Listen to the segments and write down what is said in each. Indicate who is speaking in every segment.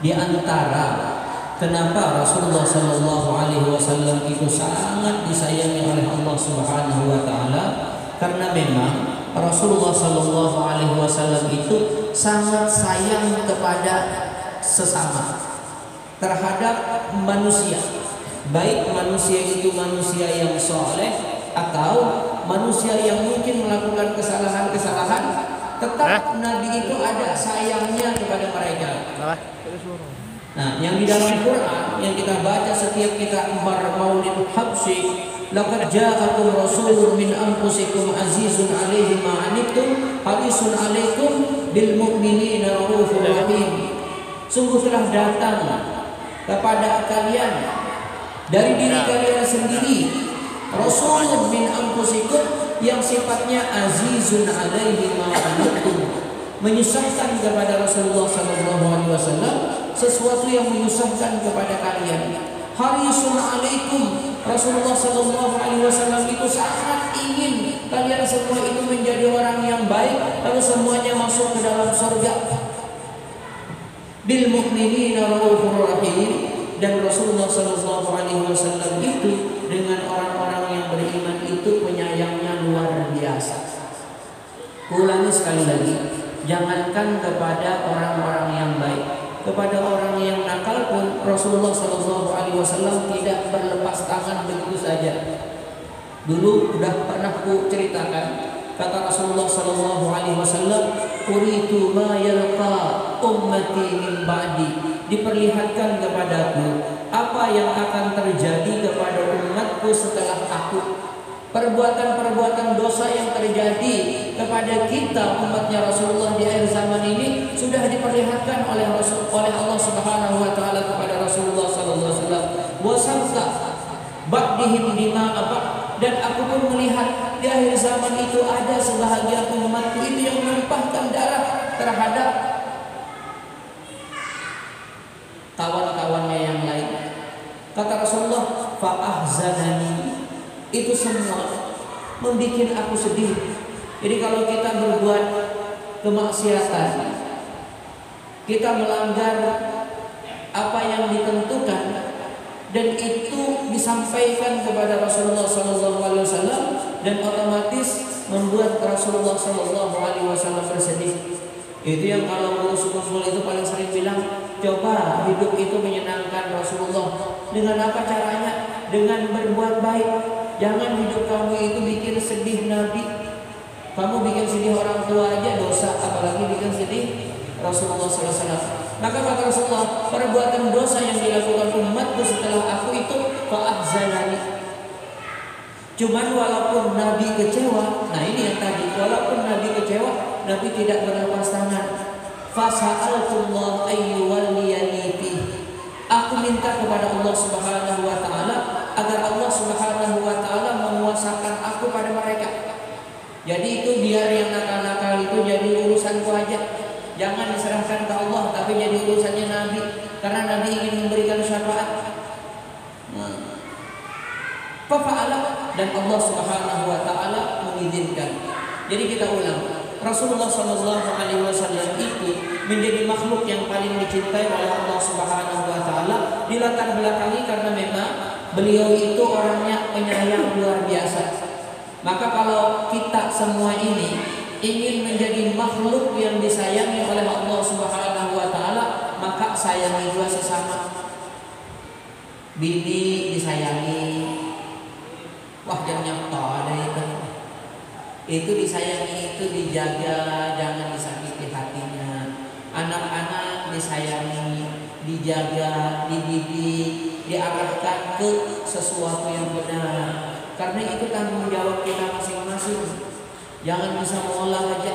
Speaker 1: Di antara kenapa Rasulullah Shallallahu Alaihi Wasallam itu sangat disayangi oleh Allah Subhanahu Wa Taala, karena memang Rasulullah Shallallahu Alaihi Wasallam itu sangat sayang kepada sesama, terhadap manusia, baik manusia itu manusia yang soleh atau manusia yang mungkin melakukan kesalahan-kesalahan, tetap Nabi itu ada sayangnya kepada mereka. Nah, yang di dalam Quran yang kita baca setiap kita Maulid Habsyi, laqad ja'akum rasulun min anfusikum azizun 'alaihi ma 'anittum harisun 'alaikum bil mu'minina raufur rahim. Sungguh telah datang kepada kalian dari diri kalian sendiri rasulun min anfusikum yang sifatnya azizun 'alaihi ma 'anittum, menyusahkan kepada Rasulullah sallallahu alaihi wasallam sesuatu yang menyusahkan kepada kalian. Harisun alaikum, Rasulullah sallallahu alaihi wasallam itu sangat ingin kalian semua itu menjadi orang yang baik, lalu semuanya masuk ke dalam surga. Bil mu'minina raufur rahim, dan Rasulullah sallallahu alaihi wasallam itu dengan orang-orang yang beriman itu penyayangnya luar biasa. Ulangi sekali lagi, jangankan kepada orang-orang yang baik, kepada orang yang nakal pun Rasulullah Shallallahu Alaihi Wasallam tidak berlepas tangan begitu saja. Dulu udah pernah ku ceritakan, kata Rasulullah Shallallahu Alaihi Wasallam, "Uritu ma yalqa ummati min ba'di." Diperlihatkan kepadaku apa yang akan terjadi kepada umatku setelah aku. Perbuatan-perbuatan dosa yang terjadi kepada kita umatnya Rasulullah di akhir zaman ini sudah diperlihatkan oleh Allah Subhanahu wa taala kepada Rasulullah sallallahu alaihi wasallam. Wasangka ba'dihim lima apa, dan aku pun melihat di akhir zaman itu ada sebahagian umatku itu yang menumpahkan darah terhadap kawan-kawannya yang lain. Kata Rasulullah, fa'ahzanani, itu semua membuat aku sedih. Jadi kalau kita berbuat kemaksiatan, kita melanggar apa yang ditentukan, dan itu disampaikan kepada Rasulullah SAW, dan otomatis membuat Rasulullah SAW bersedih. Itu yang kalau musuh-musuh itu paling sering bilang, coba hidup itu menyenangkan Rasulullah. Dengan apa caranya? Dengan berbuat baik. Jangan hidup kamu itu bikin sedih Nabi. Kamu bikin sedih orang tua aja dosa, apalagi bikin sedih Rasulullah SAW. Maka kata Rasulullah, perbuatan dosa yang dilakukan umatku setelah aku itu fa'ahzanani. Cuman walaupun Nabi kecewa, nah ini yang tadi, walaupun Nabi kecewa, Nabi tidak berlepas tangan. Fasa'altullah ayyuwalliyani fi. Aku minta kepada Allah Subhanahu wa taala agar Allah Subhanahu wa taala menguasakan aku pada mereka. Jadi itu biar yang nakal-nakal itu jadi urusanku aja. Jangan diserahkan ke Allah, tapi jadi urusannya Nabi, karena Nabi ingin memberikan syafaat. Fa'ala, dan Allah Subhanahu wa taala mengizinkan. Jadi kita ulang, Rasulullah Shallallahu Alaihi Wasallam itu menjadi makhluk yang paling dicintai oleh Allah Subhanahu Wa Taala, dilatar belakangi karena memang beliau itu orangnya penyayang luar biasa. Maka kalau kita semua ini ingin menjadi makhluk yang disayangi oleh Allah Subhanahu Wa Taala, maka sayangi juga sesama. Bini disayangi, wah jangan ada itu disayangi, itu dijaga, jangan disakiti hatinya. Anak-anak disayangi, dijaga, dididik, diarahkan ke sesuatu yang benar, karena itu tanggung jawab kita masing-masing. Jangan bisa mengolah aja,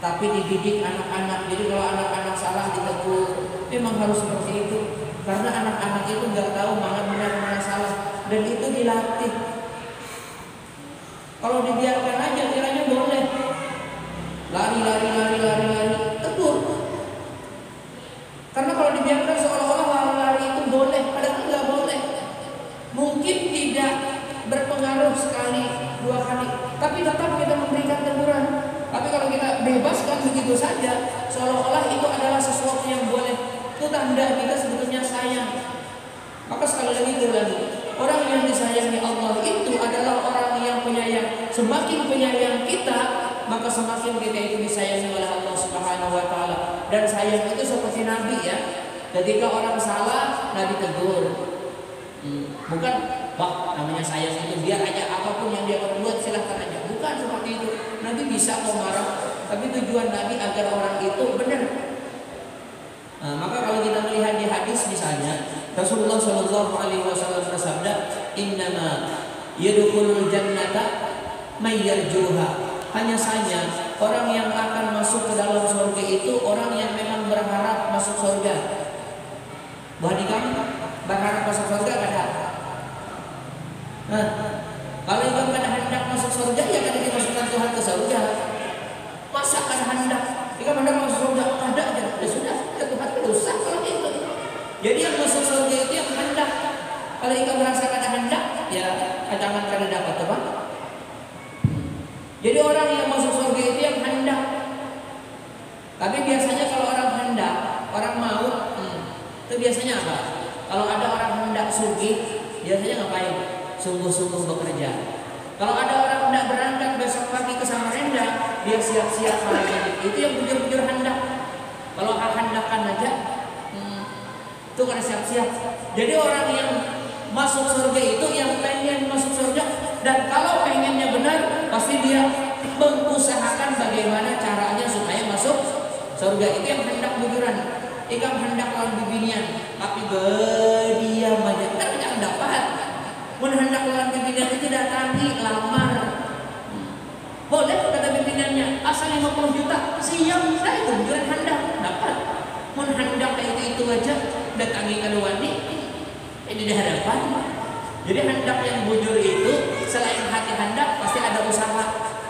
Speaker 1: tapi dididik anak-anak. Jadi kalau anak-anak salah ditegur, memang harus seperti itu, karena anak-anak itu nggak tahu mana benar mana salah, dan itu dilatih. Kalau dibiarkan aja kiranya boleh lari, tegur. Karena kalau dibiarkan seolah-olah lari itu boleh, padahal nggak boleh. Mungkin tidak berpengaruh sekali, dua kali, tapi tetap kita memberikan teguran. Tapi kalau kita bebaskan begitu saja, seolah-olah itu adalah sesuatu yang boleh, semakin penyayang kita, maka semakin kita itu disayangi oleh Allah Subhanahu wa taala. Dan sayang itu seperti Nabi ya. Ketika orang salah, Nabi tegur. Bukan, wah namanya sayang itu biar aja apapun yang dia perbuat silahkan aja. Bukan seperti itu. Nabi bisa kok marah, tapi tujuan Nabi agar orang itu benar. Maka kalau kita melihat di hadis misalnya, Rasulullah Shallallahu Alaihi Wasallam bersabda, Innama yadkhulul jannata may yarjuha. Hanya saja orang yang akan masuk ke dalam surga itu orang yang memang berharap masuk surga. Bukan kamu berharap masuk surga kada. Kalau engkau kada hendak masuk surga, ya kada dimasukkan Tuhan ke surga. Masa kada hendak? Jika hendak masuk surga, kada aja. Ya sudah, ya Tuhan berusaha kalau itu. Jadi yang masuk surga itu yang hendak. Kalau engkau merasa kada hendak, ya jangan kada dapat, teman. Jadi orang yang masuk surga itu yang hendak. Tapi biasanya kalau orang hendak, orang mau, itu biasanya apa? Kalau ada orang hendak sugih, biasanya ngapain? Sungguh-sungguh bekerja. Kalau ada orang hendak berangkat besok pagi ke Samarinda, dia siap-siap hari. Itu yang bujur-bujur hendak. Kalau hendakan aja, itu kan siap-siap. Jadi orang yang masuk surga itu yang pengen masuk surga, dan kalau pengennya benar, pasti dia mengusahakan bagaimana caranya supaya masuk surga. Itu yang hendak bujuran. Ikam hendak lawan bibinian, tapi berdiam aja, kan jangan dapat. Mun hendak lawan bibinian itu datangi, lamar. Boleh kata bimbingannya, asal 50 juta, siap, nah itu bujuran hendak, dapat. Mun hendak itu aja, datangi kaluani, ini di hadapan. Jadi hendak yang bujur itu selain hati hendak pasti ada usaha.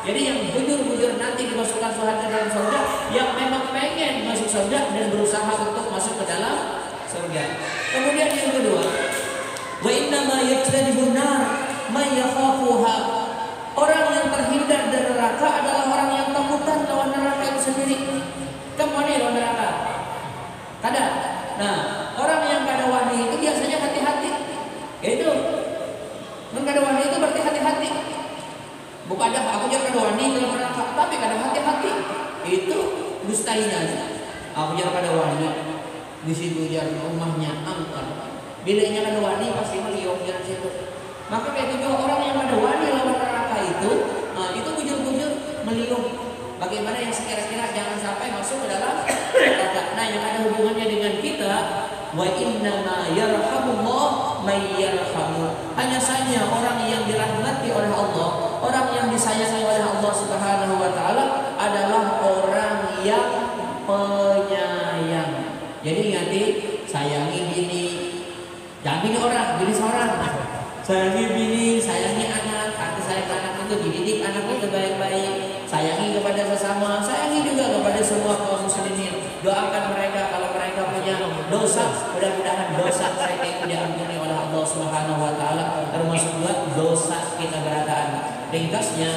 Speaker 1: Jadi yang bujur-bujur nanti dimasukkan Tuhan ke dalam surga, yang memang pengen masuk surga dan berusaha untuk masuk ke dalam surga. Kemudian yang kedua, wa inna ma yajtanibun nar may yakhafuha. Orang yang terhindar dari neraka adalah orang yang takutan lawan neraka itu sendiri. Kemana lawan neraka? Kada. Nah, orang yang kada wani itu biasanya hati-hati. Itu kada wani itu berarti hati-hati. Bukan ada aku jangan kada wani dalam neraka, tapi kada hati-hati. Itu dustainya aja. Aku jangan kada wani di situ jar rumahnya angkat. Bila nya kada wani pasti meliuk jar situ. Maka kayak itu orang yang kada wani lawan neraka itu bujur-bujur meliuk. Bagaimana yang sekira-kira jangan sampai masuk ke dalam neraka. Nah, yang ada hubungannya dengan kita, wa inna ma yarhamullah may yarhamu. Hanya saja orang yang dirahmati oleh Allah, orang yang disayangi oleh Allah Subhanahu wa taala adalah orang yang penyayang. Jadi ingat, sayangi bini. Jangan bini orang, bini seorang. Sayangi bini, sayangi anak. Arti sayang anak itu dididik anak itu baik-baik. Sayangi kepada sesama, sayangi juga kepada semua kaum muslimin. Doakan mereka kalau mereka punya dosa, mudah-mudahan dosa mereka itu diampuni oleh Allah Subhanahu wa taala, termasuk juga dosa kita berataan. Ringkasnya,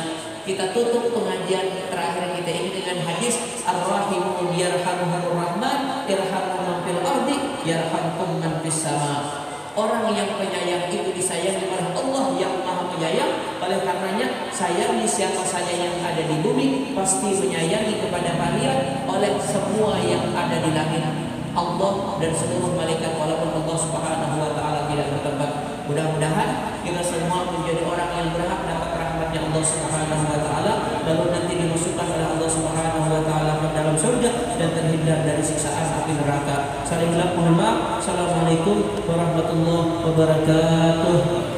Speaker 1: kita tutup pengajian terakhir kita ini dengan hadis Ar-Rahimu yarhamuhur rahman irhamu man fil ardi yarhamkum man fis sama. Orang yang penyayang itu disayangi oleh Allah yang Maha Penyayang. Oleh karenanya, sayangi siapa saja yang ada di bumi, pasti menyayangi kepada kalian oleh semua yang ada di langit. Allah dan seluruh malaikat, walaupun Allah Subhanahu wa taala tidak bertempat. Mudah-mudahan kita semua menjadi orang yang berhak dapat rahmatnya Allah Subhanahu wa taala, lalu nanti dimasukkan oleh Allah Subhanahu wa taala ke dalam surga dan terhindar dari siksaan api neraka. Salam mohon maaf. Assalamualaikum warahmatullahi wabarakatuh.